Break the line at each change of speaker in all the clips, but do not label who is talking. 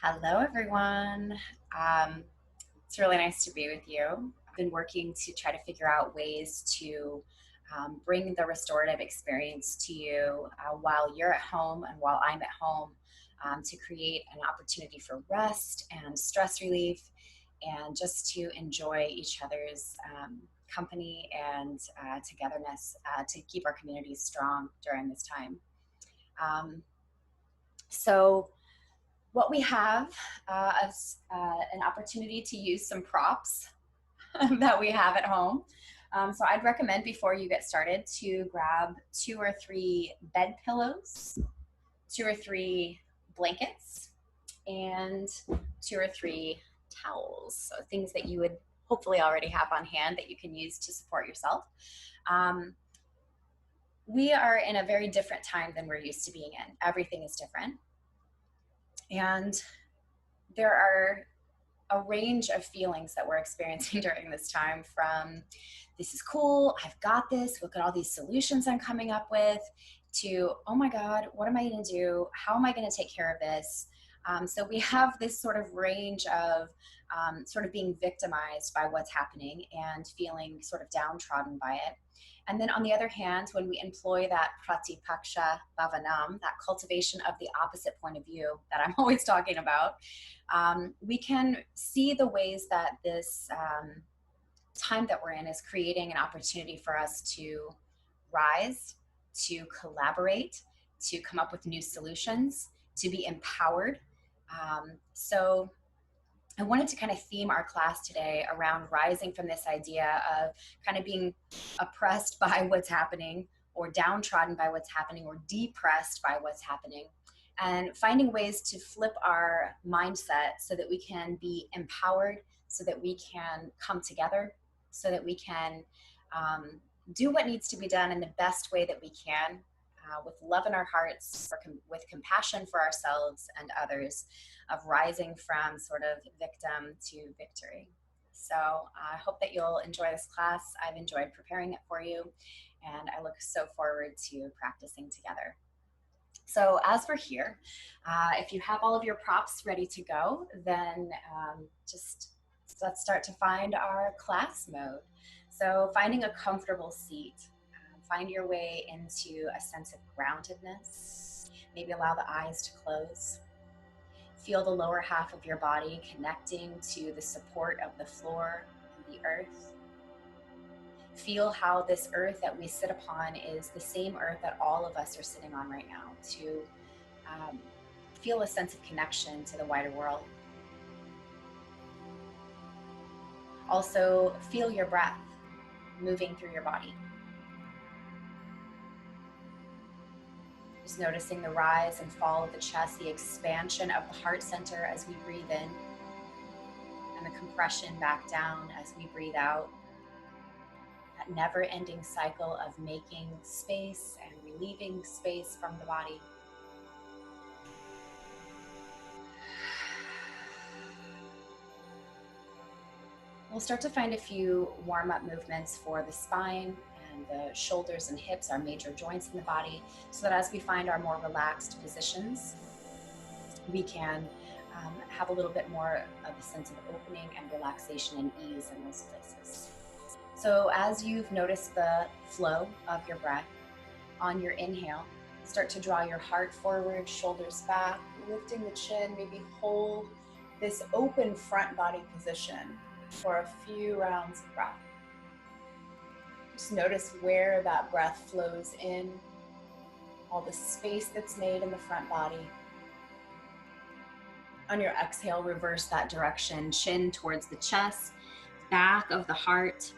Hello, everyone. Um, it's really nice to be with you. I've been working to try to figure out ways to bring the restorative experience to you while you're at home and while I'm at home to create an opportunity for rest and stress relief and just to enjoy each other's company and togetherness to keep our communities strong during this time. Um, so, what we have is an opportunity to use some props that we have at home. So I'd recommend before you get started to grab 2 or 3 bed pillows, 2 or 3 blankets, and 2 or 3 towels. So things that you would hopefully already have on hand that you can use to support yourself. Um, we are in a very different time than we're used to being in. Everything is different. And there are a range of feelings that we're experiencing during this time, from this is cool, I've got this, look at all these solutions I'm coming up with, to oh my God, what am I going to do? How am I going to take care of this? So we have this sort of range of sort of being victimized by what's happening and feeling sort of downtrodden by it. And then on the other hand, when we employ that pratipaksha bhavanam, that cultivation of the opposite point of view that I'm always talking about, we can see the ways that this time that we're in is creating an opportunity for us to rise, to collaborate, to come up with new solutions, to be empowered. So I wanted to kind of theme our class today around rising from this idea of kind of being oppressed by what's happening, or downtrodden by what's happening, or depressed by what's happening, and finding ways to flip our mindset so that we can be empowered, so that we can come together, so that we can do what needs to be done in the best way that we can, with love in our hearts, with compassion for ourselves and others, of rising from sort of victim to victory. So I hope that you'll enjoy this class. I've enjoyed preparing it for you, and I look so forward to practicing together. So as we're here, if you have all of your props ready to go, then just let's start to find our class mode. So finding a comfortable seat, find your way into a sense of groundedness. Maybe allow the eyes to close. Feel the lower half of your body connecting to the support of the floor and the earth. Feel how this earth that we sit upon is the same earth that all of us are sitting on right now, to feel a sense of connection to the wider world. Also, feel your breath moving through your body. Just noticing the rise and fall of the chest, the expansion of the heart center as we breathe in, and the compression back down as we breathe out. That never-ending cycle of making space and relieving space from the body. We'll start to find a few warm-up movements for the spine and the shoulders and hips, our major joints in the body, so that as we find our more relaxed positions, we can have a little bit more of a sense of opening and relaxation and ease in those places. So as you've noticed the flow of your breath, on your inhale, start to draw your heart forward, shoulders back, lifting the chin, maybe hold this open front body position for a few rounds of breath. Just notice where that breath flows in, all the space that's made in the front body. On your exhale, reverse that direction, chin towards the chest, back of the heart,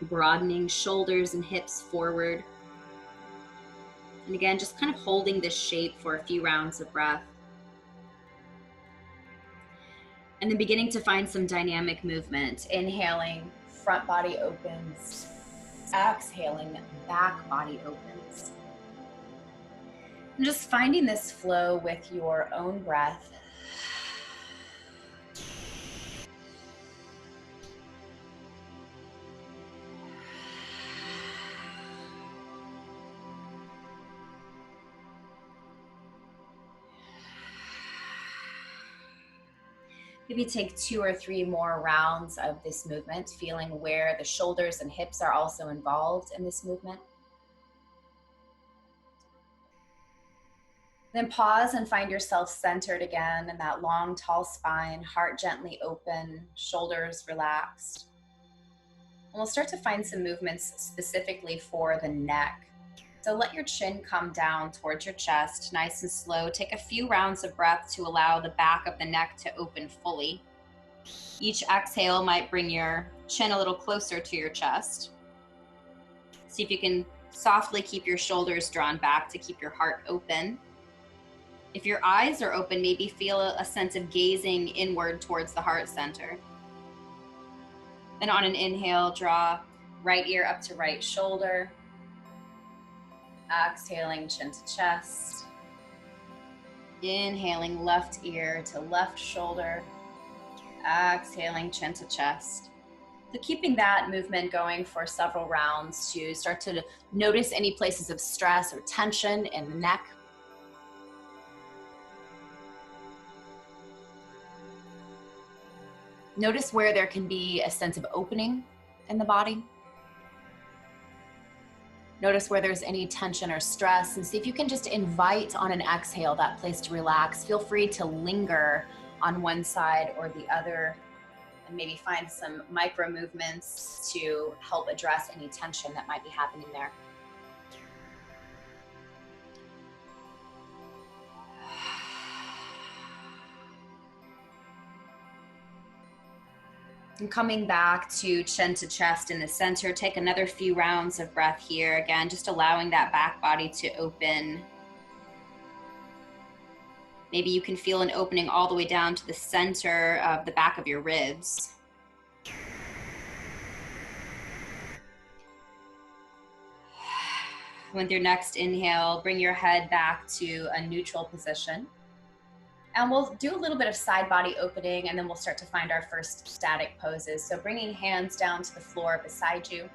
broadening shoulders and hips forward. And again, just kind of holding this shape for a few rounds of breath. And then beginning to find some dynamic movement. Inhaling, front body opens. Exhaling, back body opens. And just finding this flow with your own breath. Maybe take 2 or 3 more rounds of this movement, feeling where the shoulders and hips are also involved in this movement. Then pause and find yourself centered again in that long, tall spine, heart gently open, shoulders relaxed. And we'll start to find some movements specifically for the neck. So let your chin come down towards your chest, nice and slow. Take a few rounds of breath to allow the back of the neck to open fully. Each exhale might bring your chin a little closer to your chest. See if you can softly keep your shoulders drawn back to keep your heart open. If your eyes are open, maybe feel a sense of gazing inward towards the heart center. Then on an inhale, draw right ear up to right shoulder. Exhaling, chin to chest. Inhaling, left ear to left shoulder. Exhaling, chin to chest. So keeping that movement going for several rounds to start to notice any places of stress or tension in the neck. Notice where there can be a sense of opening in the body. Notice where there's any tension or stress, and see if you can just invite on an exhale that place to relax. Feel free to linger on one side or the other, and maybe find some micro movements to help address any tension that might be happening there. And coming back to chin to chest in the center, take another few rounds of breath here. Again, just allowing that back body to open. Maybe you can feel an opening all the way down to the center of the back of your ribs. With your next inhale, bring your head back to a neutral position. And we'll do a little bit of side body opening, and then we'll start to find our first static poses. So bringing hands down to the floor beside you.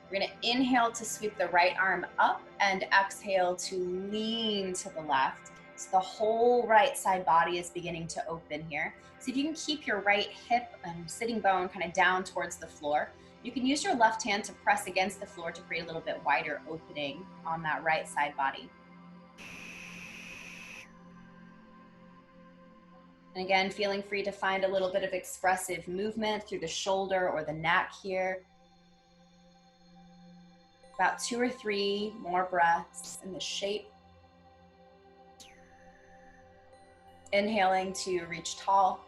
We're gonna inhale to sweep the right arm up and exhale to lean to the left. So the whole right side body is beginning to open here. So if you can keep your right hip and sitting bone kind of down towards the floor, you can use your left hand to press against the floor to create a little bit wider opening on that right side body. And again, feeling free to find a little bit of expressive movement through the shoulder or the neck here. About 2 or 3 more breaths in the shape. Inhaling to reach tall.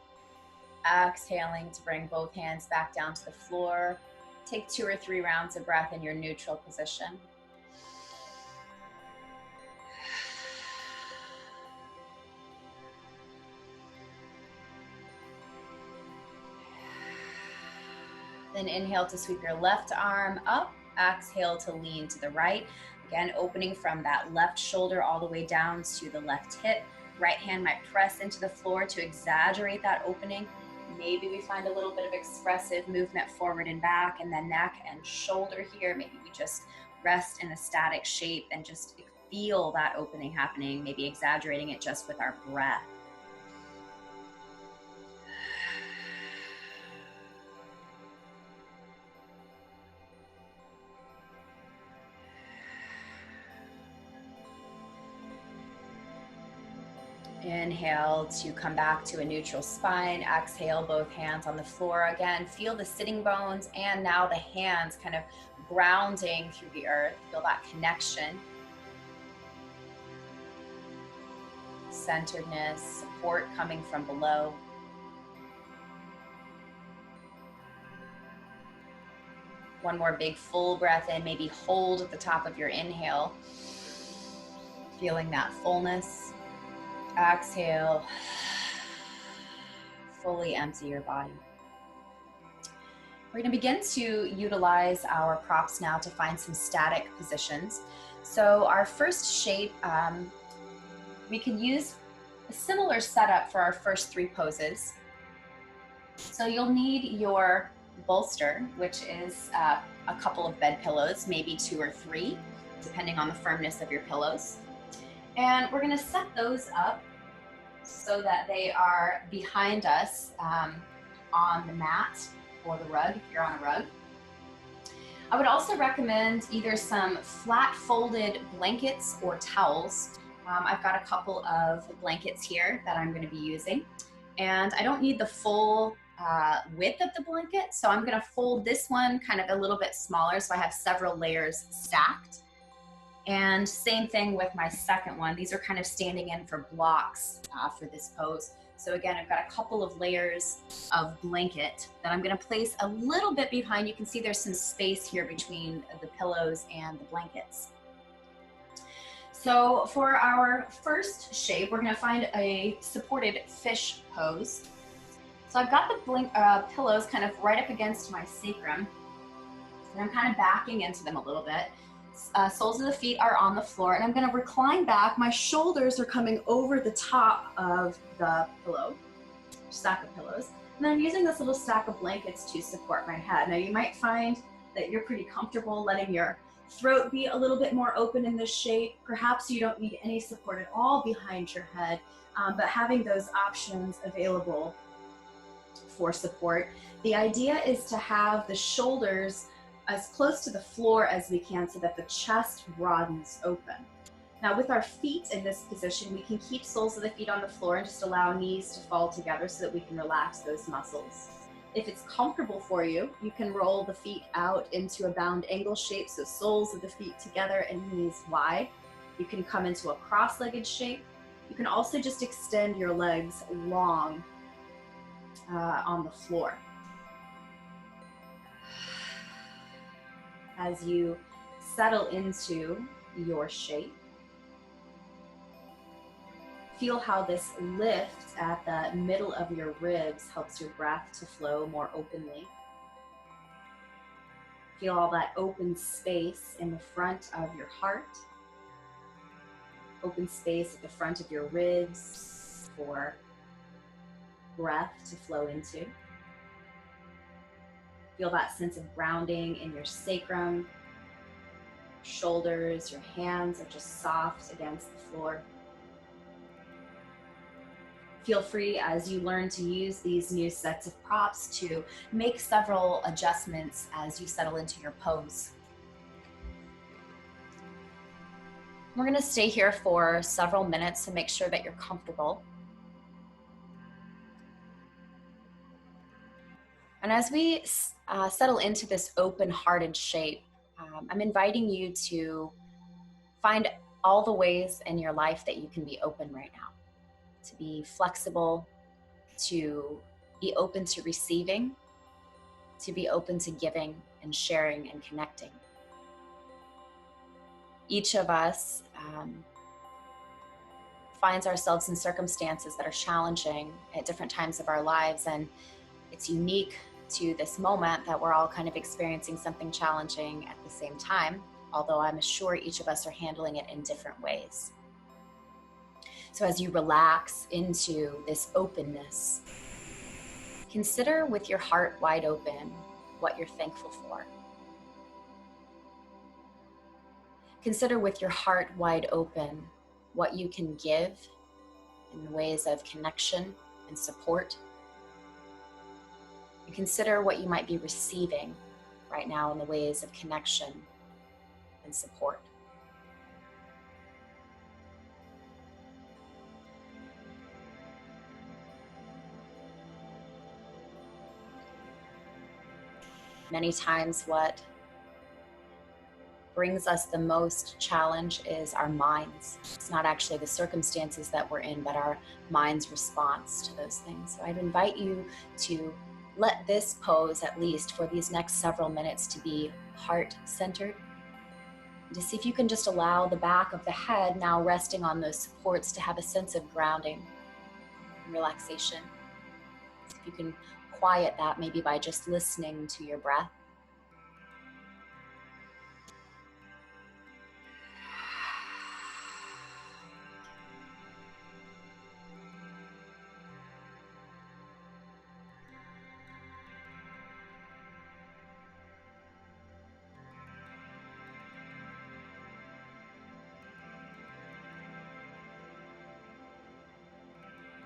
Exhaling to bring both hands back down to the floor. Take 2 or 3 rounds of breath in your neutral position. Then inhale to sweep your left arm up. Exhale to lean to the right. Again, opening from that left shoulder all the way down to the left hip. Right hand might press into the floor to exaggerate that opening. Maybe we find a little bit of expressive movement forward and back, and then neck and shoulder here. Maybe we just rest in a static shape and just feel that opening happening, maybe exaggerating it just with our breath. Inhale to come back to a neutral spine. Exhale, both hands on the floor. Again, feel the sitting bones and now the hands kind of grounding through the earth. Feel that connection. Centeredness, support coming from below. One more big full breath in. Maybe hold at the top of your inhale. Feeling that fullness. Exhale, fully empty your body. We're going to begin to utilize our props now to find some static positions. So our first shape, we can use a similar setup for our first 3 poses. So you'll need your bolster, which is a couple of bed pillows, maybe 2 or 3, depending on the firmness of your pillows. And we're going to set those up so that they are behind us on the mat or the rug if you're on a rug. I would also recommend either some flat folded blankets or towels. I've got a couple of blankets here that I'm going to be using, and I don't need the full width of the blanket, so I'm going to fold this one kind of a little bit smaller so I have several layers stacked. And same thing with my second one. These are kind of standing in for blocks for this pose. So again, I've got a couple of layers of blanket that I'm gonna place a little bit behind. You can see there's some space here between the pillows and the blankets. So for our first shape, we're gonna find a supported fish pose. So I've got the pillows kind of right up against my sacrum, and I'm kind of backing into them a little bit. Soles of the feet are on the floor, and I'm going to recline back. My shoulders are coming over the top of the pillow, stack of pillows, and then I'm using this little stack of blankets to support my head. Now you might find that you're pretty comfortable letting your throat be a little bit more open in this shape. Perhaps you don't need any support at all behind your head, but having those options available for support. The idea is to have the shoulders as close to the floor as we can so that the chest broadens open. Now with our feet in this position, we can keep soles of the feet on the floor and just allow knees to fall together so that we can relax those muscles. If it's comfortable for you, you can roll the feet out into a bound angle shape, so soles of the feet together and knees wide. You can come into a cross-legged shape. You can also just extend your legs long on the floor. As you settle into your shape, feel how this lift at the middle of your ribs helps your breath to flow more openly. Feel all that open space in the front of your heart, open space at the front of your ribs for breath to flow into. Feel that sense of grounding in your sacrum, shoulders, your hands are just soft against the floor. Feel free as you learn to use these new sets of props to make several adjustments as you settle into your pose. We're going to stay here for several minutes to make sure that you're comfortable. And as we settle into this open-hearted shape, I'm inviting you to find all the ways in your life that you can be open right now, to be flexible, to be open to receiving, to be open to giving and sharing and connecting. Each of us finds ourselves in circumstances that are challenging at different times of our lives, and it's unique to this moment that we're all kind of experiencing something challenging at the same time, although I'm sure each of us are handling it in different ways. So as you relax into this openness, consider with your heart wide open what you're thankful for. Consider with your heart wide open what you can give in ways of connection and support. And consider what you might be receiving right now in the ways of connection and support. Many times what brings us the most challenge is our minds. It's not actually the circumstances that we're in, but our mind's response to those things. So I'd invite you to let this pose, at least for these next several minutes, to be heart-centered. To see if you can just allow the back of the head, now resting on those supports, to have a sense of grounding and relaxation. So if you can quiet that maybe by just listening to your breath.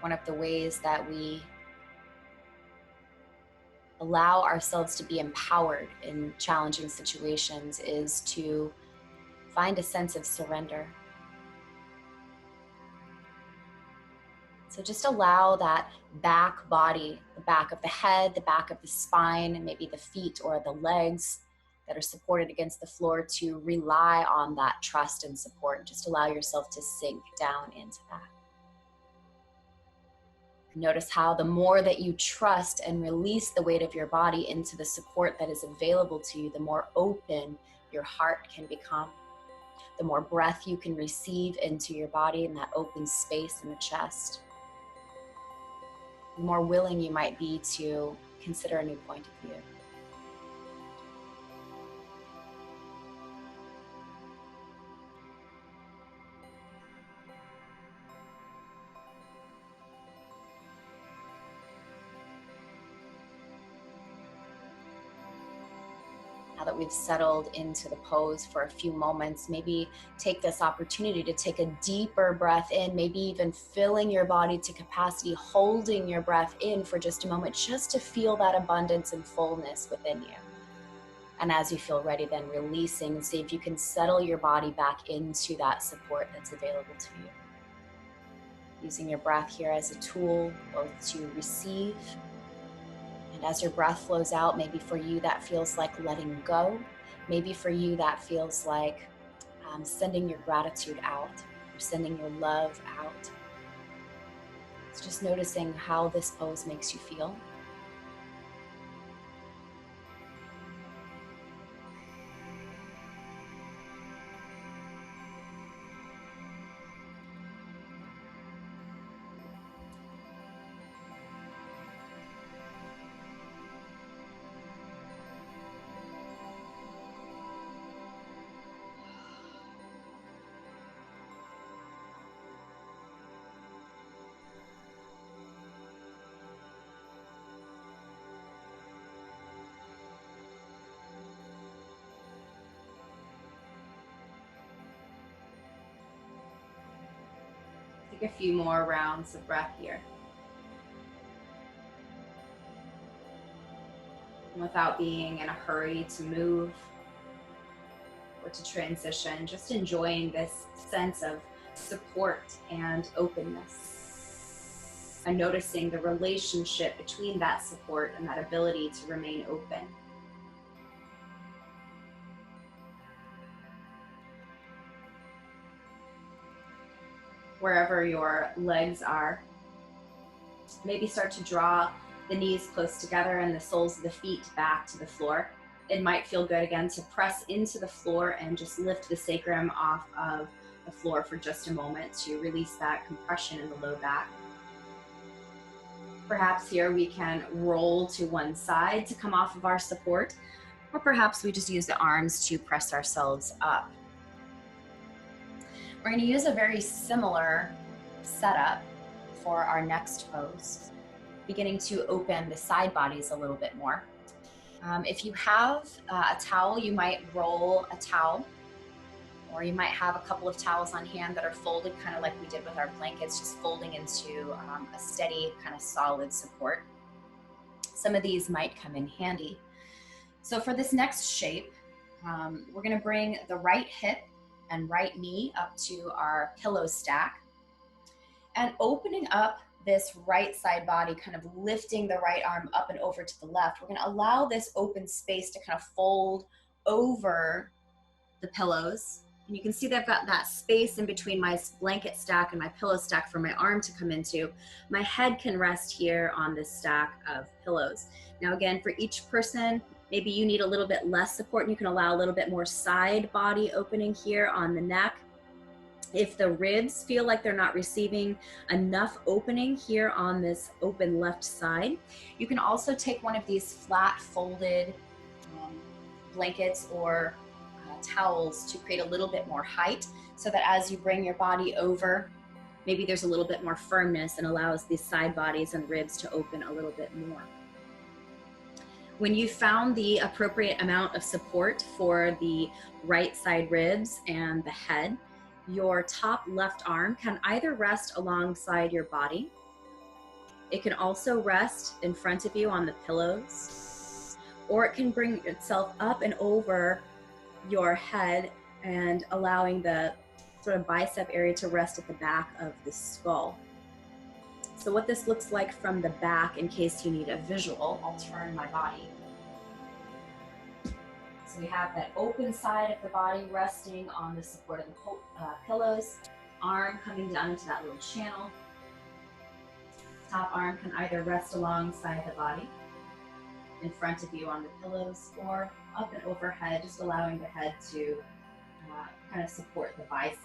One of the ways that we allow ourselves to be empowered in challenging situations is to find a sense of surrender. So just allow that back body, the back of the head, the back of the spine, and maybe the feet or the legs that are supported against the floor to rely on that trust and support. Just allow yourself to sink down into that. Notice how the more that you trust and release the weight of your body into the support that is available to you, the more open your heart can become. The more breath you can receive into your body in that open space in the chest. The more willing you might be to consider a new point of view. Now that we've settled into the pose for a few moments, maybe take this opportunity to take a deeper breath in, maybe even filling your body to capacity, holding your breath in for just a moment, just to feel that abundance and fullness within you. And as you feel ready, then releasing, and see if you can settle your body back into that support that's available to you. Using your breath here as a tool, both to receive, and as your breath flows out, maybe for you that feels like letting go. Maybe for you that feels like sending your gratitude out, or sending your love out. It's just noticing how this pose makes you feel. Take a few more rounds of breath here. And without being in a hurry to move or to transition, just enjoying this sense of support and openness. And noticing the relationship between that support and that ability to remain open. Wherever your legs are, maybe start to draw the knees close together and the soles of the feet back to the floor. It might feel good again to press into the floor and just lift the sacrum off of the floor for just a moment to release that compression in the low back. Perhaps here we can roll to one side to come off of our support, or perhaps we just use the arms to press ourselves up. We're going to use a very similar setup for our next pose, beginning to open the side bodies a little bit more. If you have a towel, you might roll a towel, or you might have a couple of towels on hand that are folded, kind of like we did with our blankets, just folding into a steady, kind of solid support. Some of these might come in handy. So for this next shape, we're going to bring the right hip and right knee up to our pillow stack, and opening up this right side body, kind of lifting the right arm up and over to the left. We're going to allow this open space to kind of fold over the pillows. And you can see that I've got that space in between my blanket stack and my pillow stack for my arm to come into. My head can rest here on this stack of pillows. Now again, for each person, maybe you need a little bit less support, and you can allow a little bit more side body opening here on the neck. If the ribs feel like they're not receiving enough opening here on this open left side, you can also take one of these flat folded blankets or towels to create a little bit more height, so that as you bring your body over, maybe there's a little bit more firmness and allows these side bodies and ribs to open a little bit more. When you found the appropriate amount of support for the right side ribs and the head, your top left arm can either rest alongside your body, It can also rest in front of you on the pillows, or it can bring itself up and over your head and allowing the sort of bicep area to rest at the back of the skull. So what this looks like from the back, in case you need a visual, I'll turn my body. So we have that open side of the body resting on the support of the pillows, arm coming down into that little channel. Top arm can either rest alongside the body, in front of you on the pillows, or up and overhead, just allowing the head to kind of support the bicep.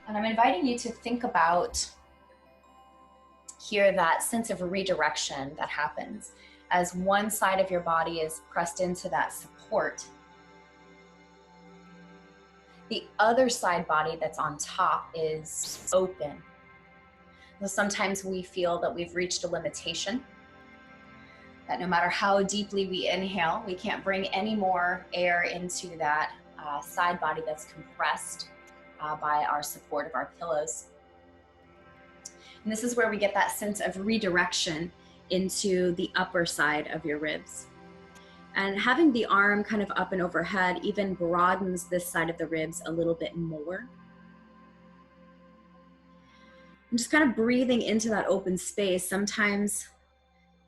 And I'm inviting you to think about here that sense of redirection that happens as one side of your body is pressed into that support. The other side body that's on top is open. So sometimes we feel that we've reached a limitation, that no matter how deeply we inhale, we can't bring any more air into that side body that's compressed by our support of our pillows. And this is where we get that sense of redirection into the upper side of your ribs. And having the arm kind of up and overhead even broadens this side of the ribs a little bit more. And just kind of breathing into that open space. Sometimes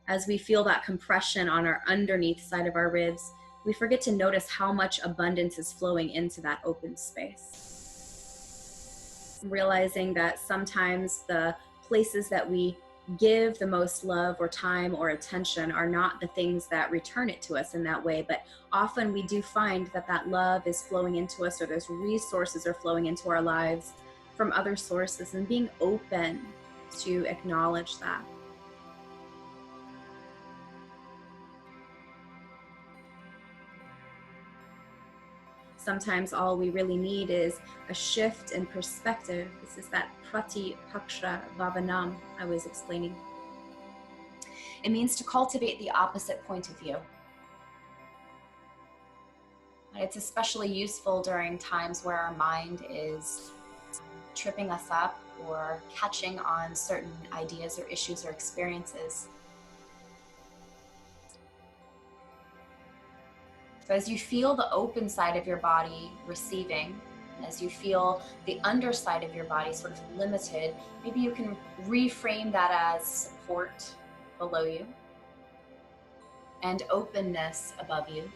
as we feel that compression on our underneath side of our ribs, we forget to notice how much abundance is flowing into that open space. Realizing that sometimes the places that we give the most love or time or attention are not the things that return it to us in that way, but often we do find that that love is flowing into us, or those resources are flowing into our lives from other sources, and being open to acknowledge that. Sometimes all we really need is a shift in perspective. This is that prati paksha bhavanam I was explaining. It means to cultivate the opposite point of view. And it's especially useful during times where our mind is tripping us up or catching on certain ideas or issues or experiences. So as you feel the open side of your body receiving, and as you feel the underside of your body sort of limited, maybe you can reframe that as support below you and openness above you,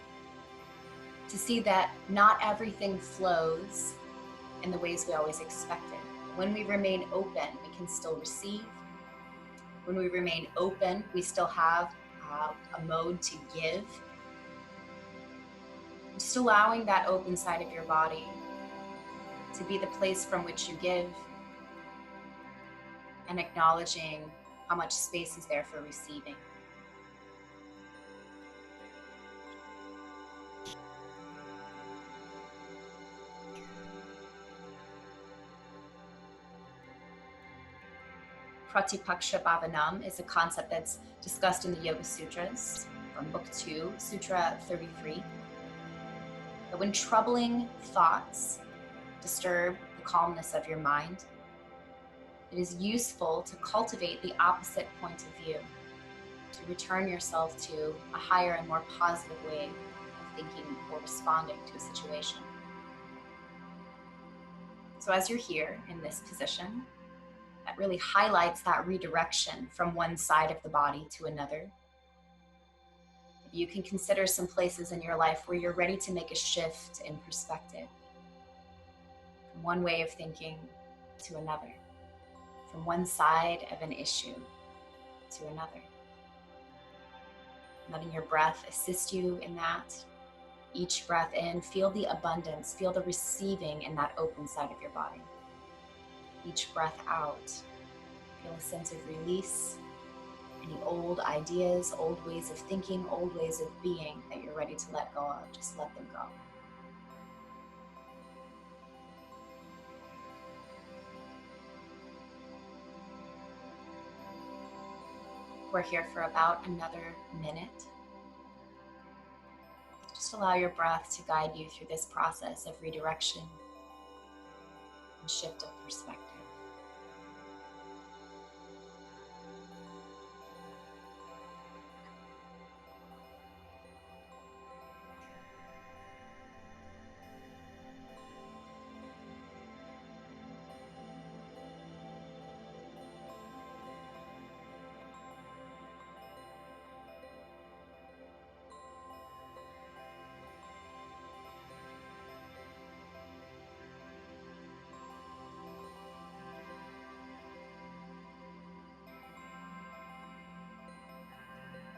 to see that not everything flows in the ways we always expected. When we remain open, we can still receive. When we remain open, we still have a mode to give. Just allowing that open side of your body to be the place from which you give, and acknowledging how much space is there for receiving. Pratipaksha Bhavanam is a concept that's discussed in the Yoga Sutras from Book 2, Sutra 33. That when troubling thoughts disturb the calmness of your mind, it is useful to cultivate the opposite point of view, to return yourself to a higher and more positive way of thinking or responding to a situation. So as you're here in this position, that really highlights that redirection from one side of the body to another. You can consider some places in your life where you're ready to make a shift in perspective, from one way of thinking to another, from one side of an issue to another. Letting your breath assist you in that. Each breath in, feel the abundance, feel the receiving in that open side of your body. Each breath out, feel a sense of release. Any old ideas, old ways of thinking, old ways of being that you're ready to let go of, just let them go. We're here for about another minute. Just allow your breath to guide you through this process of redirection and shift of perspective.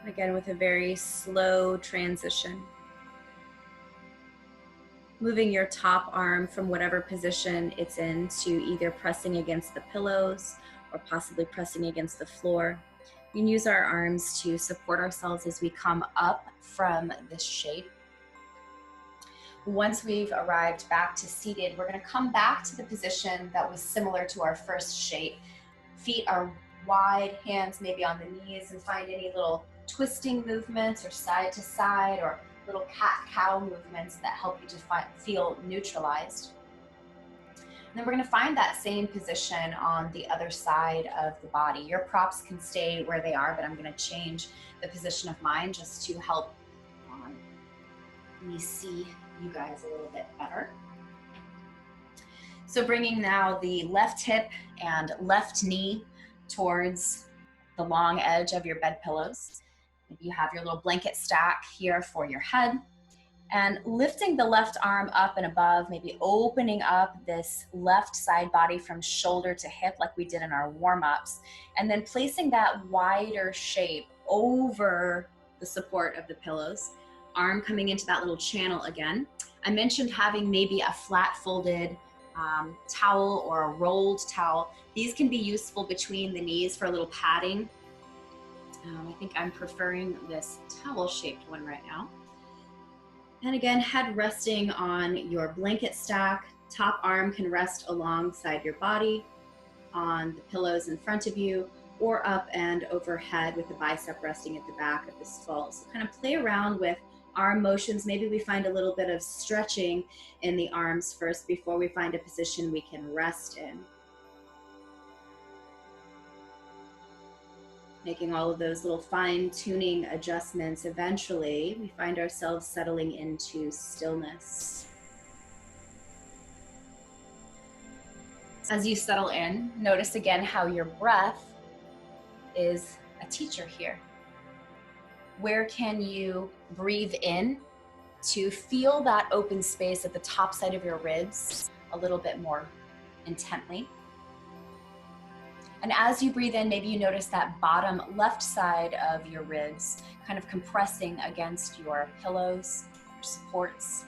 Again, with a very slow transition. Moving your top arm from whatever position it's in to either pressing against the pillows or possibly pressing against the floor. We can use our arms to support ourselves as we come up from this shape. Once we've arrived back to seated, we're going to come back to the position that was similar to our first shape. Feet are wide, hands maybe on the knees, and find any little twisting movements or side to side or little cat-cow movements that help you to feel neutralized. And then we're going to find that same position on the other side of the body. Your props can stay where they are, but I'm going to change the position of mine just to help me see you guys a little bit better. So bringing now the left hip and left knee towards the long edge of your bed pillows. Maybe you have your little blanket stack here for your head, and lifting the left arm up and above, maybe opening up this left side body from shoulder to hip like we did in our warm-ups, and then placing that wider shape over the support of the pillows. Arm coming into that little channel again. I mentioned having maybe a flat folded towel or a rolled towel. These can be useful between the knees for a little padding. I think I'm preferring this towel-shaped one right now. And again, head resting on your blanket stack. Top arm can rest alongside your body on the pillows in front of you, or up and overhead with the bicep resting at the back of the skull. So kind of play around with arm motions. Maybe we find a little bit of stretching in the arms first before we find a position we can rest in. Making all of those little fine-tuning adjustments, eventually we find ourselves settling into stillness. As you settle in, notice again how your breath is a teacher here. Where can you breathe in to feel that open space at the top side of your ribs a little bit more intently? And as you breathe in, maybe you notice that bottom left side of your ribs kind of compressing against your pillows, your supports.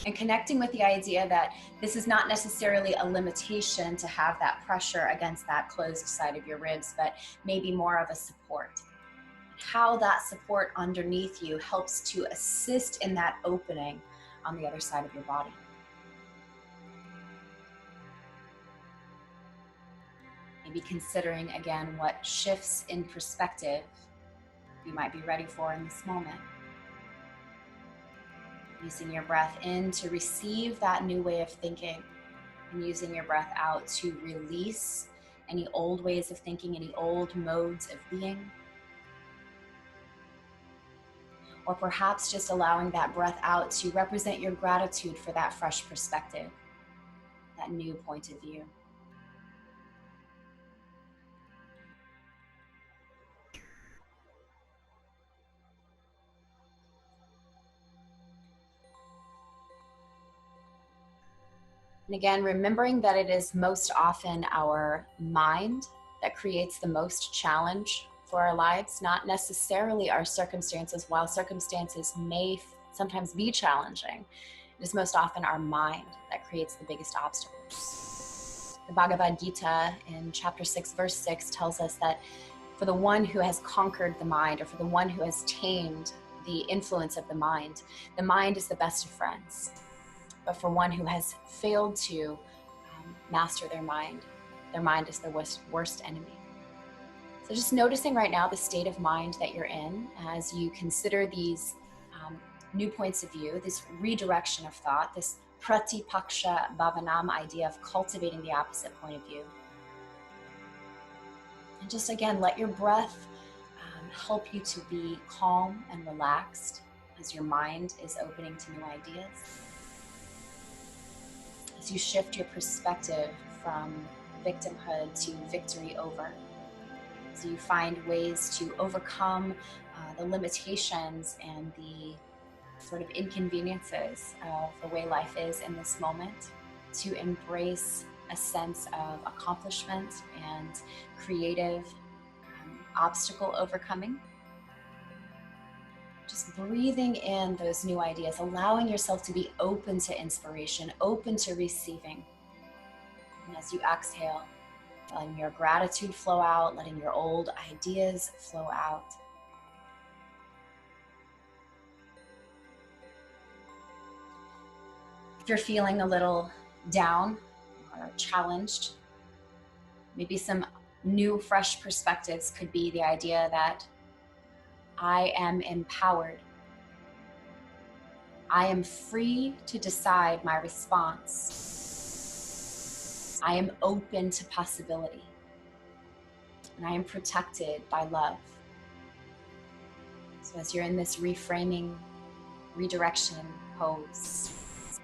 And connecting with the idea that this is not necessarily a limitation to have that pressure against that closed side of your ribs, but maybe more of a support. How that support underneath you helps to assist in that opening on the other side of your body. Maybe considering again what shifts in perspective you might be ready for in this moment. Using your breath in to receive that new way of thinking, and using your breath out to release any old ways of thinking, any old modes of being. Or perhaps just allowing that breath out to represent your gratitude for that fresh perspective, that new point of view. And again, remembering that it is most often our mind that creates the most challenge for our lives, not necessarily our circumstances. While circumstances may sometimes be challenging, it is most often our mind that creates the biggest obstacles. The Bhagavad Gita in chapter 6, verse 6 tells us that for the one who has conquered the mind, or for the one who has tamed the influence of the mind is the best of friends. But for one who has failed to master their mind is the worst enemy. So just noticing right now the state of mind that you're in as you consider these new points of view, this redirection of thought, this pratipaksha bhavanam idea of cultivating the opposite point of view. And just again, let your breath help you to be calm and relaxed as your mind is opening to new ideas. As you shift your perspective from victimhood to victory over. So you find ways to overcome the limitations and the sort of inconveniences of the way life is in this moment, to embrace a sense of accomplishment and creative obstacle overcoming. Just breathing in those new ideas, allowing yourself to be open to inspiration, open to receiving. And as you exhale, letting your gratitude flow out, letting your old ideas flow out. If you're feeling a little down or challenged, maybe some new, fresh perspectives could be the idea that I am empowered. I am free to decide my response. I am open to possibility. And I am protected by love. So as you're in this reframing, redirection pose,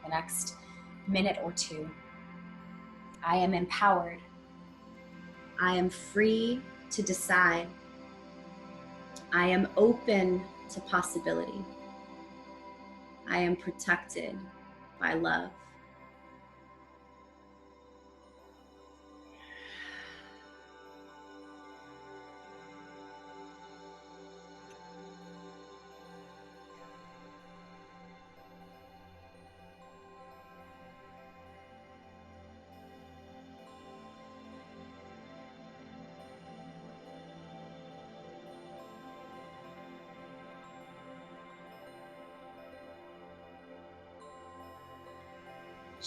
the next minute or two, I am empowered. I am free to decide. I am open to possibility. I am protected by love.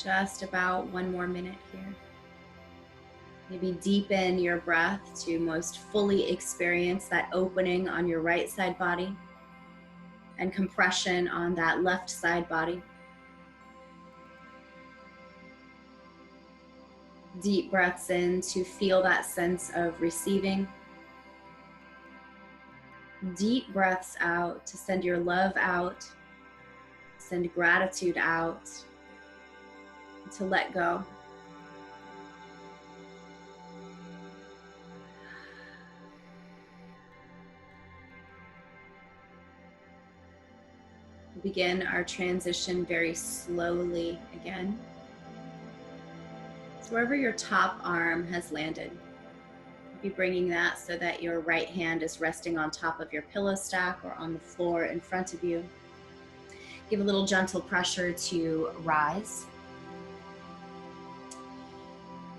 Just about one more minute here. Maybe deepen your breath to most fully experience that opening on your right side body and compression on that left side body. Deep breaths in to feel that sense of receiving. Deep breaths out to send your love out, send gratitude out, to let go. Begin our transition very slowly again. So wherever your top arm has landed, be bringing that so that your right hand is resting on top of your pillow stack or on the floor in front of you. Give a little gentle pressure to rise.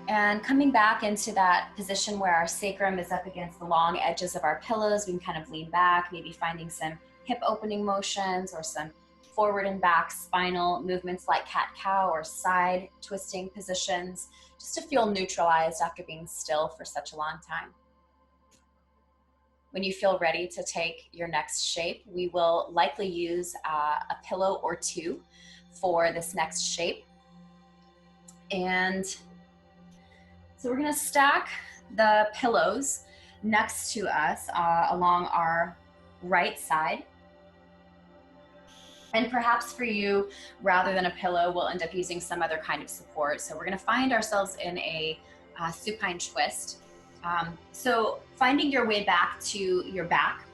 And coming back into that position where our sacrum is up against the long edges of our pillows, we can kind of lean back, maybe finding some hip opening motions or some forward and back spinal movements like cat-cow or side twisting positions, just to feel neutralized after being still for such a long time. When you feel ready to take your next shape, we will likely use a pillow or two for this next shape. And so we're gonna stack the pillows next to us along our right side. And perhaps for you, rather than a pillow, we'll end up using some other kind of support. So we're gonna find ourselves in a supine twist. So finding your way back to your back.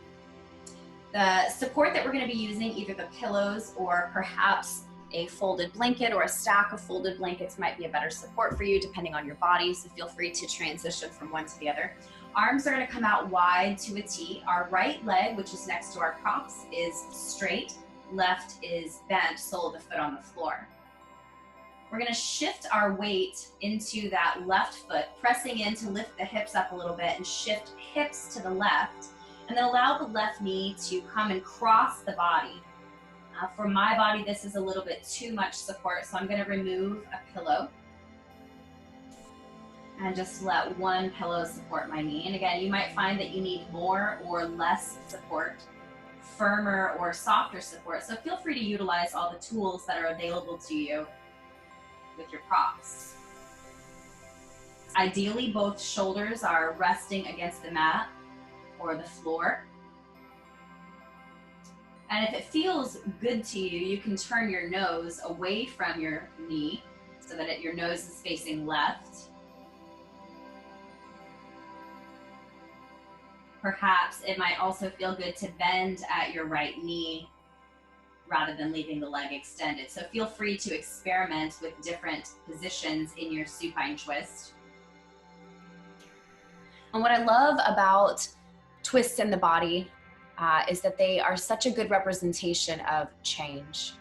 The support that we're gonna be using, either the pillows or perhaps a folded blanket or a stack of folded blankets might be a better support for you depending on your body, so feel free to transition from one to the other. Arms are gonna come out wide to a T. Our right leg, which is next to our props, is straight. Left is bent, sole of the foot on the floor. We're gonna shift our weight into that left foot, pressing in to lift the hips up a little bit and shift hips to the left, and then allow the left knee to come and cross the body. For my body, this is a little bit too much support, so I'm gonna remove a pillow and just let one pillow support my knee. And again, you might find that you need more or less support firmer or softer support. So feel free to utilize all the tools that are available to you with your props. Ideally, both shoulders are resting against the mat or the floor. And if it feels good to you, you can turn your nose away from your knee so that your nose is facing left. Perhaps it might also feel good to bend at your right knee rather than leaving the leg extended. So feel free to experiment with different positions in your supine twist. And what I love about twists in the body is that they are such a good representation of change.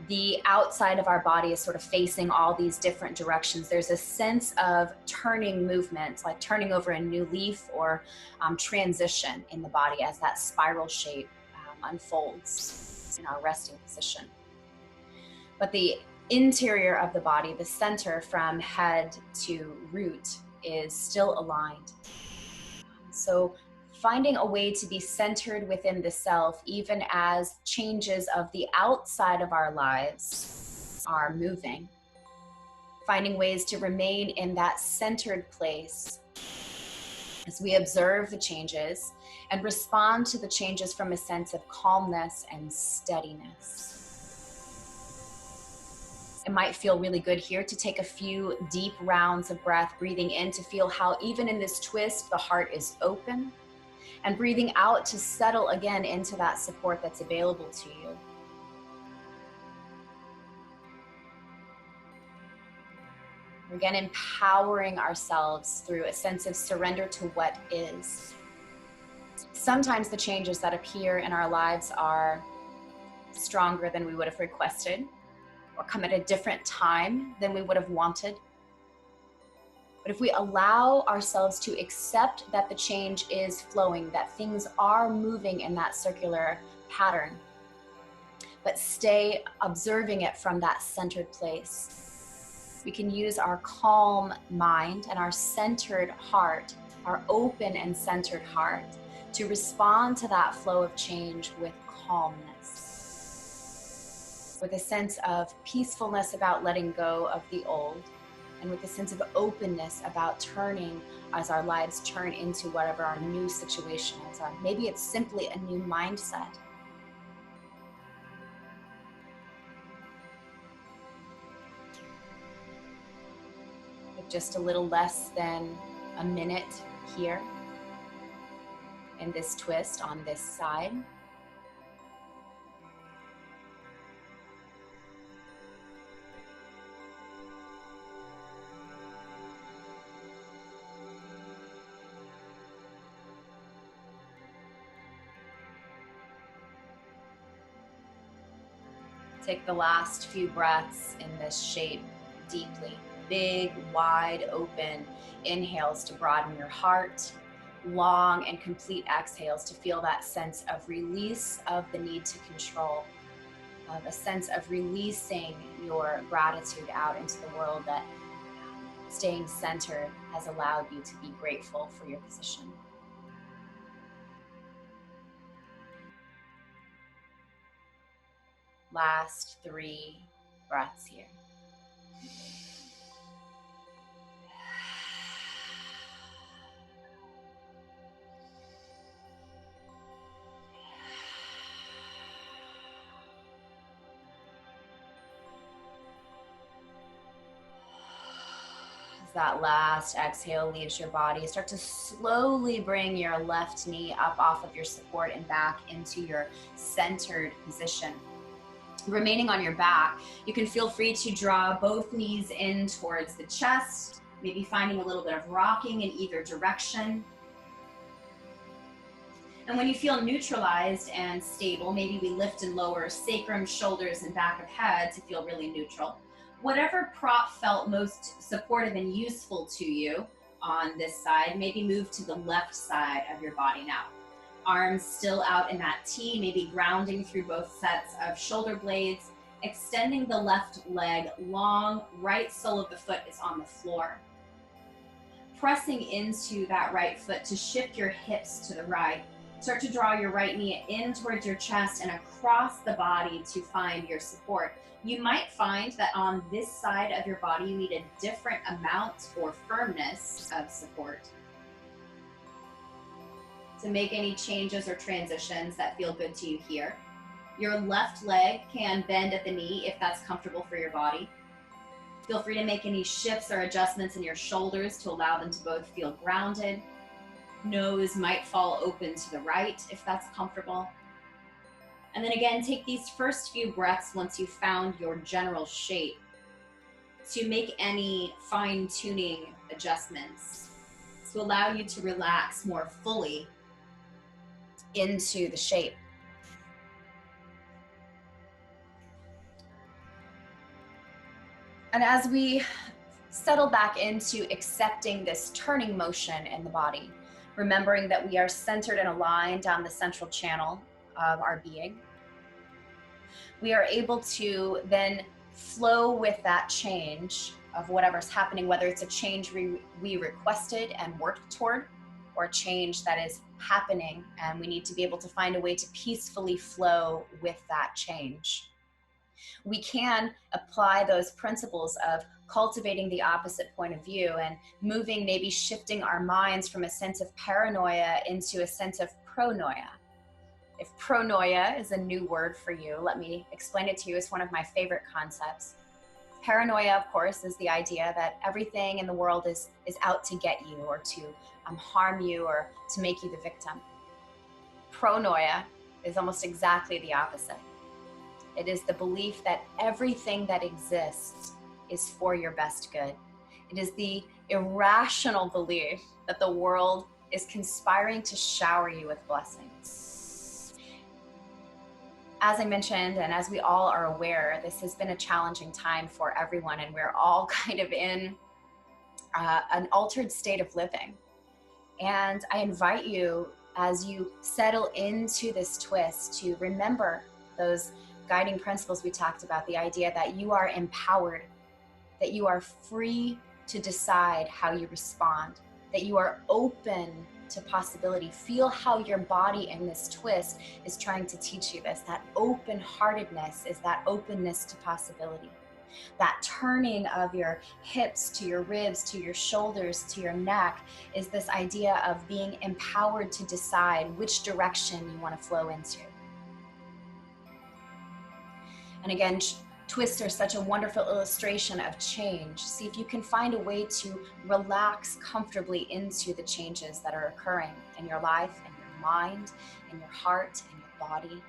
The outside of our body is sort of facing all these different directions. There's a sense of turning movement, like turning over a new leaf or transition in the body as that spiral shape unfolds in our resting position. But the interior of the body, the center from head to root, is still aligned. So finding a way to be centered within the self, even as changes of the outside of our lives are moving. Finding ways to remain in that centered place as we observe the changes and respond to the changes from a sense of calmness and steadiness. It might feel really good here to take a few deep rounds of breath, breathing in to feel how even in this twist, the heart is open, and breathing out to settle again into that support that's available to you. Again, empowering ourselves through a sense of surrender to what is. Sometimes the changes that appear in our lives are stronger than we would have requested, or come at a different time than we would have wanted. But if we allow ourselves to accept that the change is flowing, that things are moving in that circular pattern, but stay observing it from that centered place, we can use our calm mind and our centered heart, our open and centered heart, to respond to that flow of change with calmness, with a sense of peacefulness about letting go of the old, and with a sense of openness about turning as our lives turn into whatever our new situation is. Or maybe it's simply a new mindset. With just a little less than a minute here in this twist on this side. Take the last few breaths in this shape deeply. Big, wide open inhales to broaden your heart. Long and complete exhales to feel that sense of release of the need to control. Of a sense of releasing your gratitude out into the world, that staying centered has allowed you to be grateful for your position. Last 3 breaths here. As that last exhale leaves your body, start to slowly bring your left knee up off of your support and back into your centered position. Remaining on your back, you can feel free to draw both knees in towards the chest, maybe finding a little bit of rocking in either direction. And when you feel neutralized and stable, maybe we lift and lower sacrum, shoulders, and back of head to feel really neutral. Whatever prop felt most supportive and useful to you on this side, maybe move to the left side of your body now. Arms still out in that T, maybe grounding through both sets of shoulder blades, extending the left leg long, right sole of the foot is on the floor. Pressing into that right foot to shift your hips to the right, Start to draw your right knee in towards your chest and across the body to find your support. You might find that on this side of your body, you need a different amount or firmness of support to make any changes or transitions that feel good to you here. Your left leg can bend at the knee if that's comfortable for your body. Feel free to make any shifts or adjustments in your shoulders to allow them to both feel grounded. Nose might fall open to the right if that's comfortable. And then again, take these first few breaths once you've found your general shape to make any fine-tuning adjustments to allow you to relax more fully into the shape. And as we settle back into accepting this turning motion in the body, remembering that we are centered and aligned down the central channel of our being, we are able to then flow with that change of whatever's happening, whether it's a change we requested and worked toward, or a change that is happening and we need to be able to find a way to peacefully flow with that change. We can apply those principles of cultivating the opposite point of view and moving, maybe shifting our minds from a sense of paranoia into a sense of pronoia. If pronoia is a new word for you, let me explain it to you. It's one of my favorite concepts. Paranoia, of course, is the idea that everything in the world is out to get you or to harm you or to make you the victim. Pronoia is almost exactly the opposite. It is the belief that everything that exists is for your best good. It is the irrational belief that the world is conspiring to shower you with blessings. As I mentioned, and as we all are aware, this has been a challenging time for everyone, and we're all kind of in an altered state of living. And I invite you, as you settle into this twist, to remember those guiding principles we talked about, the idea that you are empowered, that you are free to decide how you respond, that you are open to possibility. Feel how your body in this twist is trying to teach you this. That open-heartedness is that openness to possibility. That turning of your hips to your ribs, to your shoulders, to your neck is this idea of being empowered to decide which direction you want to flow into. And again, twists are such a wonderful illustration of change. See if you can find a way to relax comfortably into the changes that are occurring in your life, in your mind, in your heart, in your body.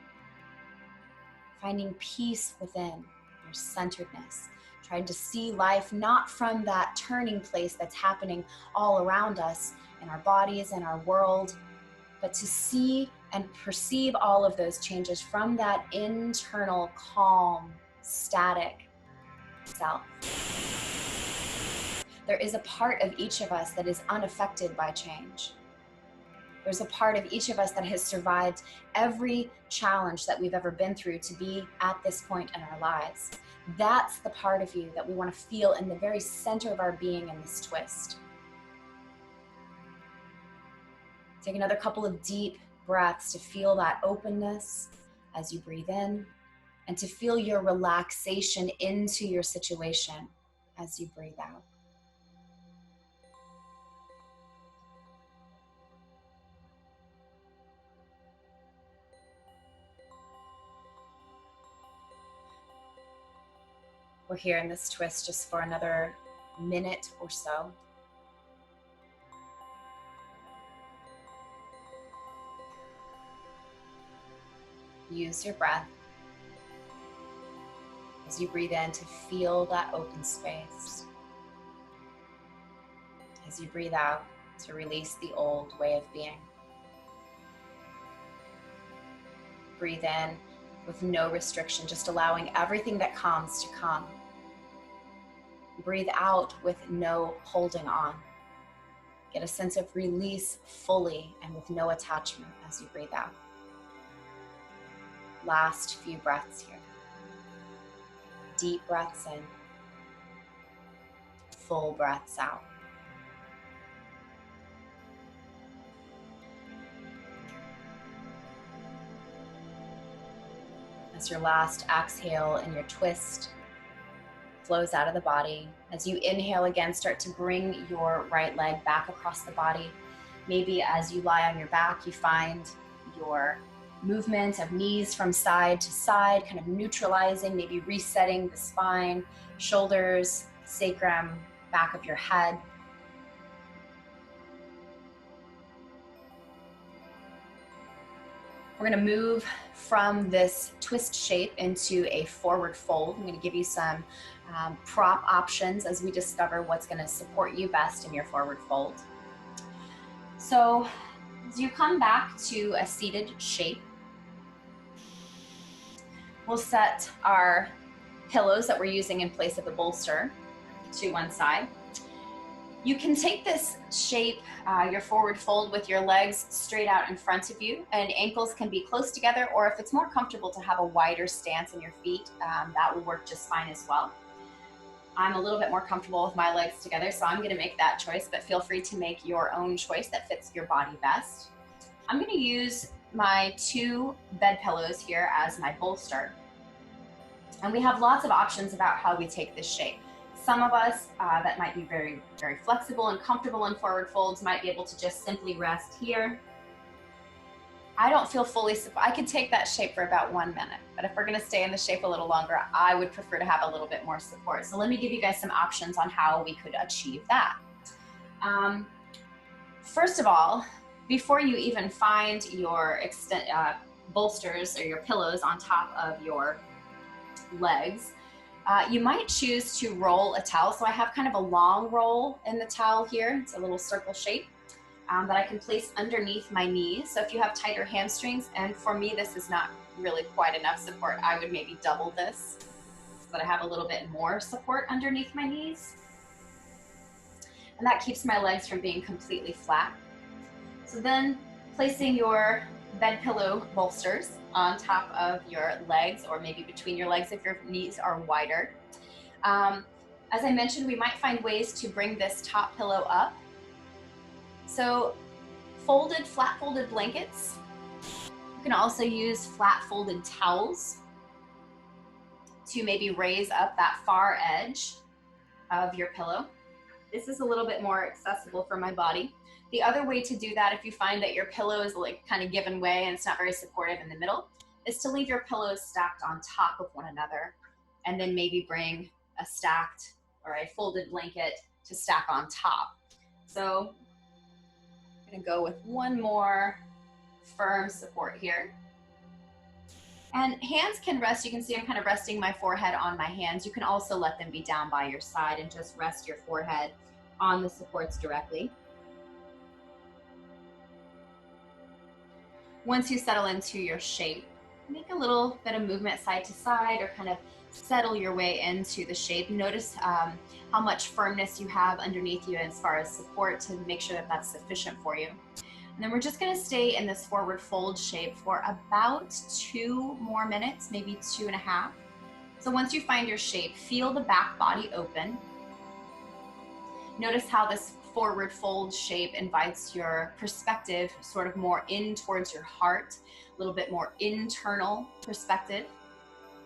Finding peace within, your centeredness. Trying to see life not from that turning place that's happening all around us in our bodies, in our world, but to see and perceive all of those changes from that internal, calm, static self. There is a part of each of us that is unaffected by change. There's a part of each of us that has survived every challenge that we've ever been through to be at this point in our lives. That's the part of you that we want to feel in the very center of our being in this twist. Take another couple of deep breaths to feel that openness as you breathe in, and to feel your relaxation into your situation as you breathe out. We're here in this twist just for another minute or so. Use your breath as you breathe in to feel that open space. As you breathe out to release the old way of being. Breathe in with no restriction, just allowing everything that comes to come. Breathe out with no holding on. Get a sense of release fully and with no attachment as you breathe out. Last few breaths here. Deep breaths in, full breaths out. as your last exhale and your twist flows out of the body. As you inhale again, start to bring your right leg back across the body. Maybe as you lie on your back, you find your movement of knees from side to side, kind of neutralizing, maybe resetting the spine, shoulders, sacrum, back of your head. We're going to move from this twist shape into a forward fold. I'm going to give you some prop options as we discover what's going to support you best in your forward fold. So as you come back to a seated shape, we'll set our pillows that we're using in place of the bolster to one side. You can take this shape, your forward fold, with your legs straight out in front of you, and ankles can be close together, or if it's more comfortable to have a wider stance in your feet, that will work just fine as well. I'm a little bit more comfortable with my legs together, so I'm going to make that choice, but feel free to make your own choice that fits your body best. I'm going to use my 2 bed pillows here as my bolster. And we have lots of options about how we take this shape. Some of us that might be very, very flexible and comfortable in forward folds might be able to just simply rest here. I don't feel fully, I could take that shape for about 1 minute, but if we're gonna stay in the shape a little longer, I would prefer to have a little bit more support. So let me give you guys some options on how we could achieve that. First of all, before you even find your bolsters or your pillows on top of your legs, you might choose to roll a towel. So I have kind of a long roll in the towel here. It's a little circle shape that I can place underneath my knees. So if you have tighter hamstrings, and for me this is not really quite enough support, I would maybe double this so that I have a little bit more support underneath my knees. And that keeps my legs from being completely flat. So then placing your bed pillow bolsters on top of your legs, or maybe between your legs if your knees are wider. As I mentioned, we might find ways to bring this top pillow up. So flat folded blankets. You can also use flat folded towels to maybe raise up that far edge of your pillow. This is a little bit more accessible for my body. The other way to do that, if you find that your pillow is like kind of given way and it's not very supportive in the middle, is to leave your pillows stacked on top of one another, and then maybe bring a stacked or a folded blanket to stack on top. So I'm gonna go with one more firm support here. And hands can rest, you can see I'm kind of resting my forehead on my hands. You can also let them be down by your side and just rest your forehead on the supports directly. Once you settle into your shape, make a little bit of movement side to side, or kind of settle your way into the shape. Notice how much firmness you have underneath you as far as support to make sure that that's sufficient for you. And then we're just going to stay in this forward fold shape for about 2 more minutes, maybe 2.5. So once you find your shape, feel the back body open. Notice how this forward fold shape invites your perspective sort of more in towards your heart, a little bit more internal perspective.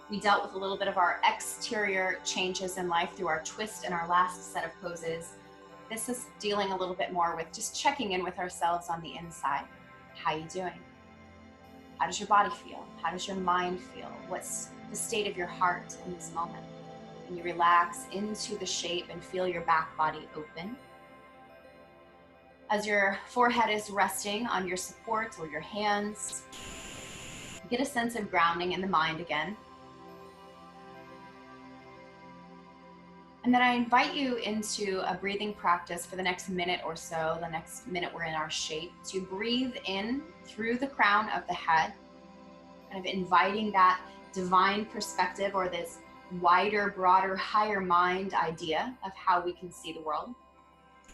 We dealt with a little bit of our exterior changes in life through our twist and our last set of poses. This is dealing a little bit more with just checking in with ourselves on the inside. How you doing? How does your body feel? How does your mind feel? What's the state of your heart in this moment? And you relax into the shape and feel your back body open. As your forehead is resting on your support or your hands, get a sense of grounding in the mind again. And then I invite you into a breathing practice for the next minute or so, the next minute we're in our shape, to breathe in through the crown of the head, kind of inviting that divine perspective or this wider, broader, higher mind idea of how we can see the world.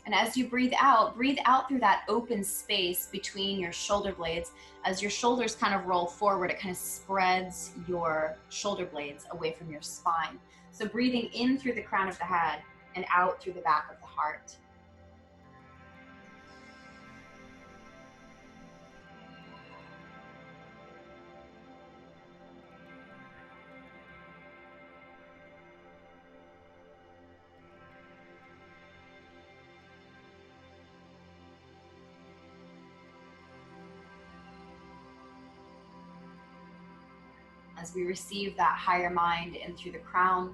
And as you breathe out through that open space between your shoulder blades. As your shoulders kind of roll forward, it kind of spreads your shoulder blades away from your spine. So breathing in through the crown of the head and out through the back of the heart. as we receive that higher mind in through the crown.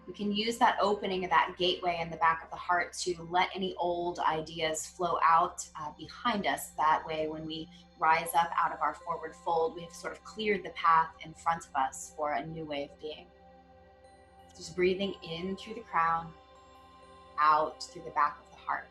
We can use that opening of that gateway in the back of the heart to let any old ideas flow out behind us. That way, when we rise up out of our forward fold, we've sort of cleared the path in front of us for a new way of being. Just breathing in through the crown, out through the back of the heart.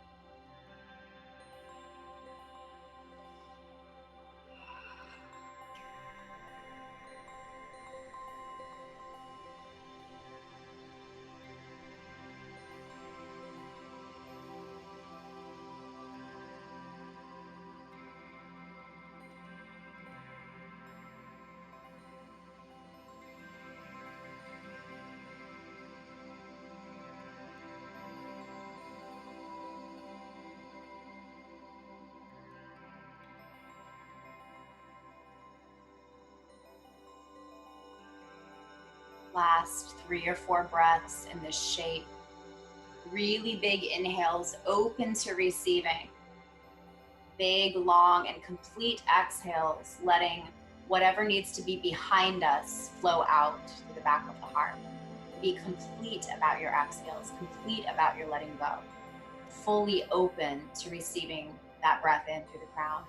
Last 3 or 4 breaths in this shape. Really big inhales, open to receiving. Big, long, and complete exhales, letting whatever needs to be behind us flow out through the back of the heart. Be complete about your exhales, complete about your letting go. Fully open to receiving that breath in through the crown.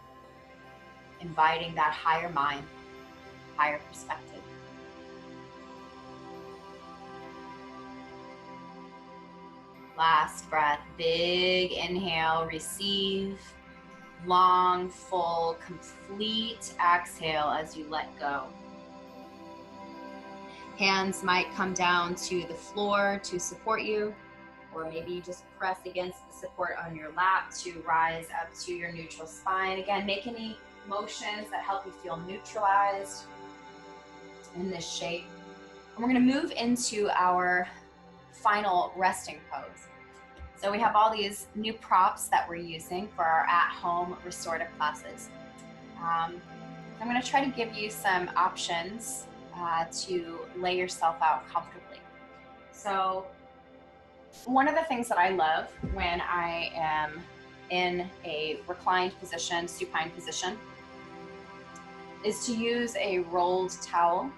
Inviting that higher mind, higher perspective. Last breath, big inhale, receive. Long, full, complete exhale as you let go. Hands might come down to the floor to support you, or maybe you just press against the support on your lap to rise up to your neutral spine. Again, make any motions that help you feel neutralized in this shape. And we're going to move into our final resting pose. So we have all these new props that we're using for our at-home restorative classes. I'm going to try to give you some options to lay yourself out comfortably. So one of the things that I love when I am in a reclined position, supine position, is to use a rolled towel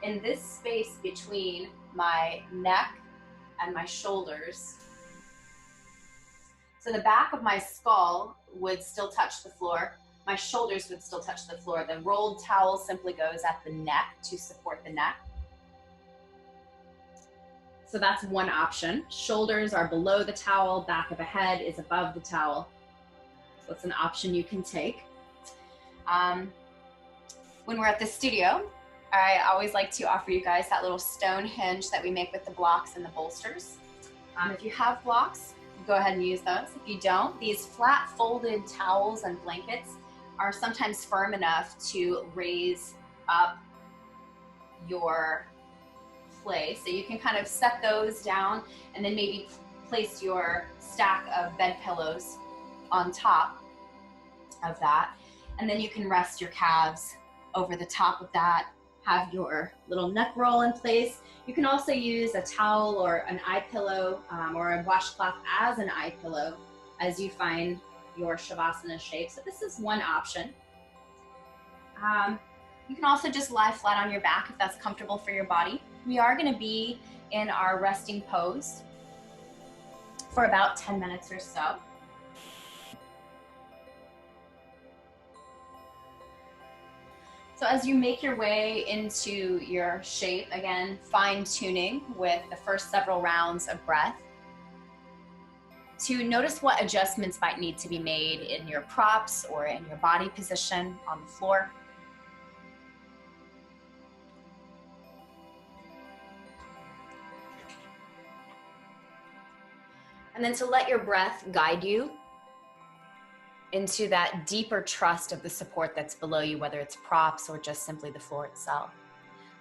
in this space between my neck and my shoulders. So the back of my skull would still touch the floor. My shoulders would still touch the floor. The rolled towel simply goes at the neck to support the neck. So that's one option. Shoulders are below the towel, back of the head is above the towel. So it's an option you can take. When we're at the studio, I always like to offer you guys that little stone hinge that we make with the blocks and the bolsters. If you have blocks, go ahead and use those. If you don't, these flat folded towels and blankets are sometimes firm enough to raise up your place. So you can kind of set those down and then maybe place your stack of bed pillows on top of that. And then you can rest your calves over the top of that, have your little neck roll in place. You can also use a towel or an eye pillow or a washcloth as an eye pillow as you find your Shavasana shape. So this is one option. You can also just lie flat on your back if that's comfortable for your body. We are going to be in our resting pose for about 10 minutes or so. So as you make your way into your shape, again, fine-tuning with the first several rounds of breath, to notice what adjustments might need to be made in your props or in your body position on the floor. And then to let your breath guide you into that deeper trust of the support that's below you, whether it's props or just simply the floor itself.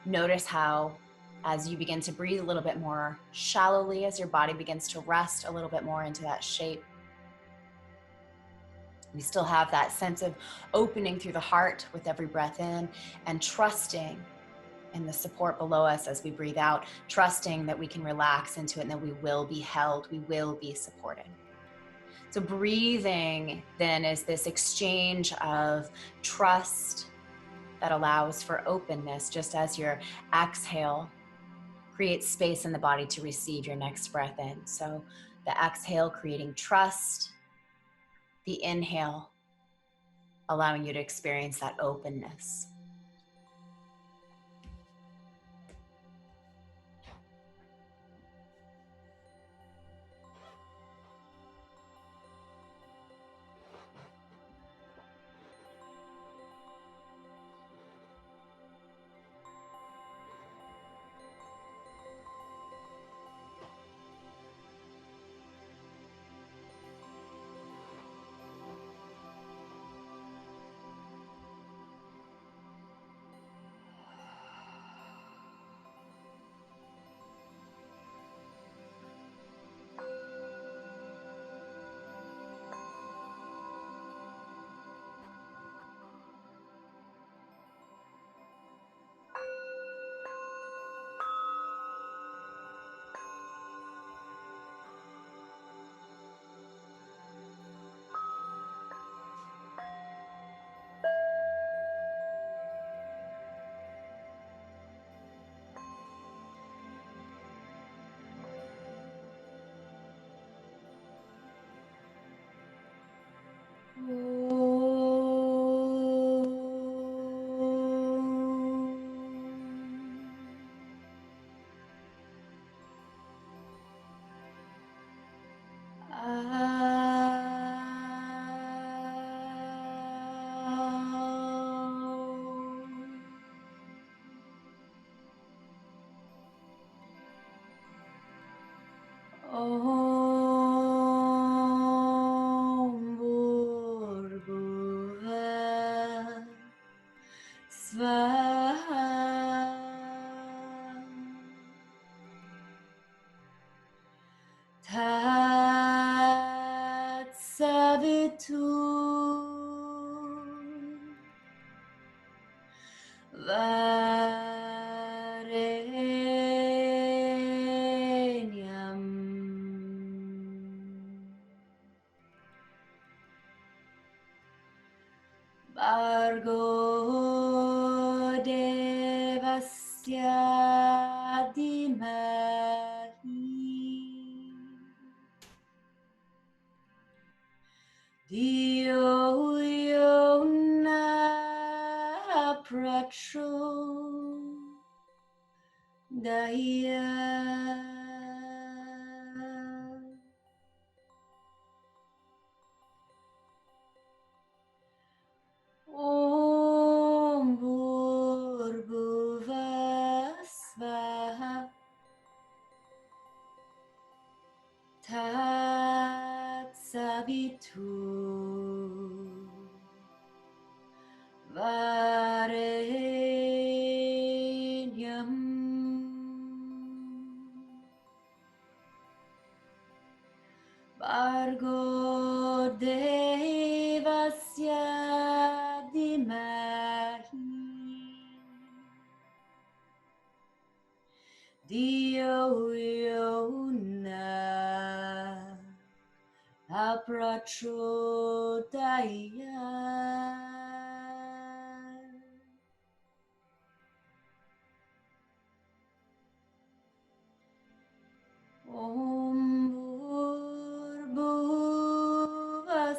Notice how, as you begin to breathe a little bit more shallowly, as your body begins to rest a little bit more into that shape, we still have that sense of opening through the heart with every breath in and trusting in the support below us as we breathe out, trusting that we can relax into it and that we will be held, we will be supported. So breathing then is this exchange of trust that allows for openness, just as your exhale creates space in the body to receive your next breath in. So the exhale creating trust, the inhale allowing you to experience that openness. Bargo devasya dimahi Dio yona pracho daya Om Bhurбhuvah Tat Savitu Varenyam Bargo Devasya Dimahi Dio Yona Aprachodaya Om Bhurбhuvah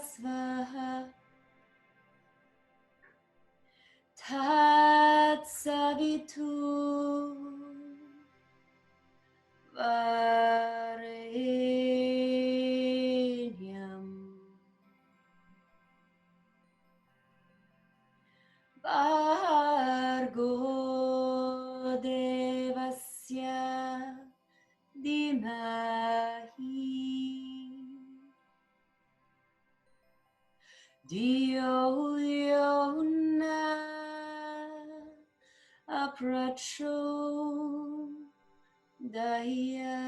Tat Savitu Varenyam Bargo Devasya Dimahi Dio Yona Aprachodaya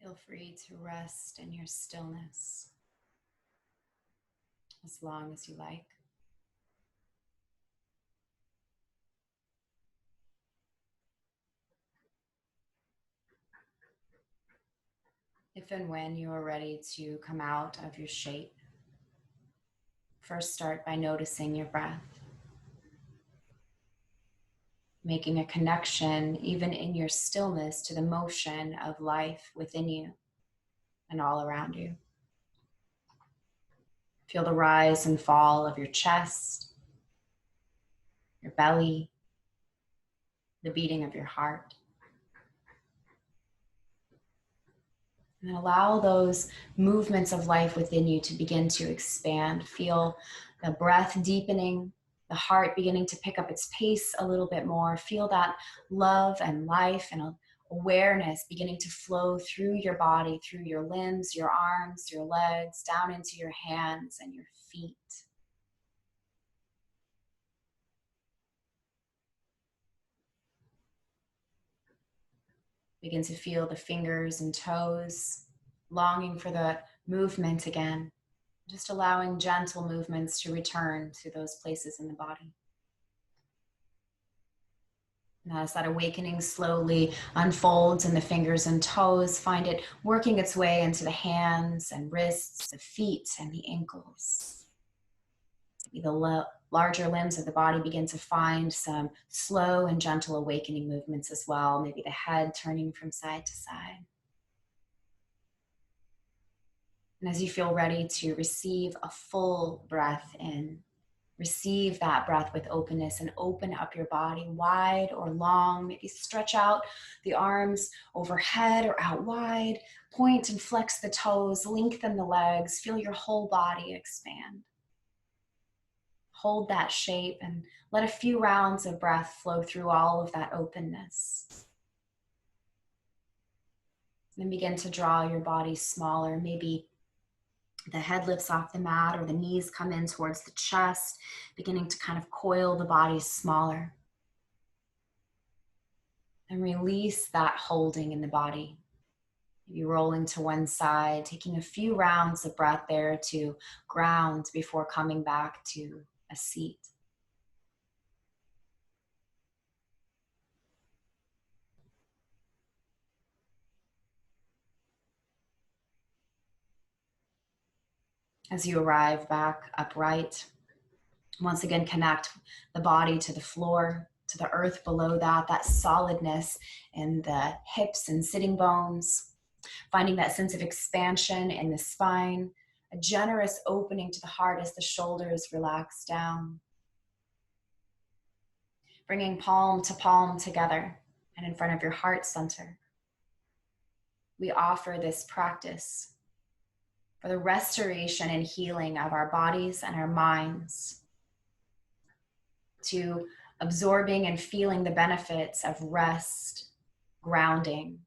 Feel free to rest in your stillness as long as you like. If and when you are ready to come out of your shape, first start by noticing your breath, making a connection even in your stillness to the motion of life within you and all around you. Feel the rise and fall of your chest, your belly, the beating of your heart. And allow those movements of life within you to begin to expand. Feel the breath deepening, the heart beginning to pick up its pace a little bit more. Feel that love and life and awareness beginning to flow through your body, through your limbs, your arms, your legs, down into your hands and your feet. Begin to feel the fingers and toes, longing for the movement again. Just allowing gentle movements to return to those places in the body. And as that awakening slowly unfolds in the fingers and toes, find it working its way into the hands and wrists, the feet and the ankles. Maybe the larger limbs of the body begin to find some slow and gentle awakening movements as well. Maybe the head turning from side to side. And as you feel ready to receive a full breath in, receive that breath with openness and open up your body wide or long. Maybe stretch out the arms overhead or out wide. Point and flex the toes, lengthen the legs. Feel your whole body expand. Hold that shape and let a few rounds of breath flow through all of that openness. Then begin to draw your body smaller. Maybe the head lifts off the mat or the knees come in towards the chest, beginning to kind of coil the body smaller. And release that holding in the body. Maybe rolling to one side, taking a few rounds of breath there to ground before coming back to a seat. As you arrive back upright, once again connect the body to the floor, to the earth below that solidness in the hips and sitting bones, finding that sense of expansion in the spine, a generous opening to the heart as the shoulders relax down. Bringing palm to palm together and in front of your heart center. We offer this practice for the restoration and healing of our bodies and our minds, to absorbing and feeling the benefits of rest, grounding,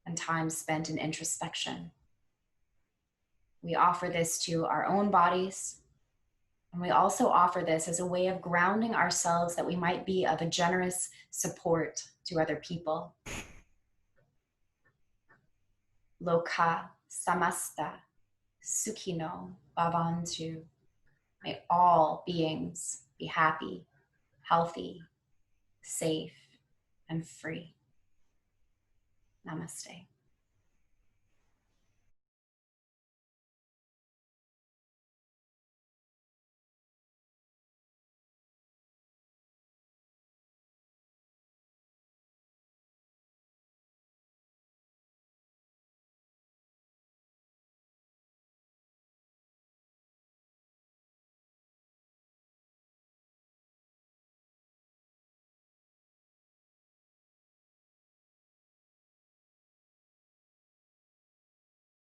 and time spent in introspection. We offer this to our own bodies, and we also offer this as a way of grounding ourselves that we might be of a generous support to other people. Loka samasta sukhino bhavantu. May all beings be happy, healthy, safe, and free. Namaste.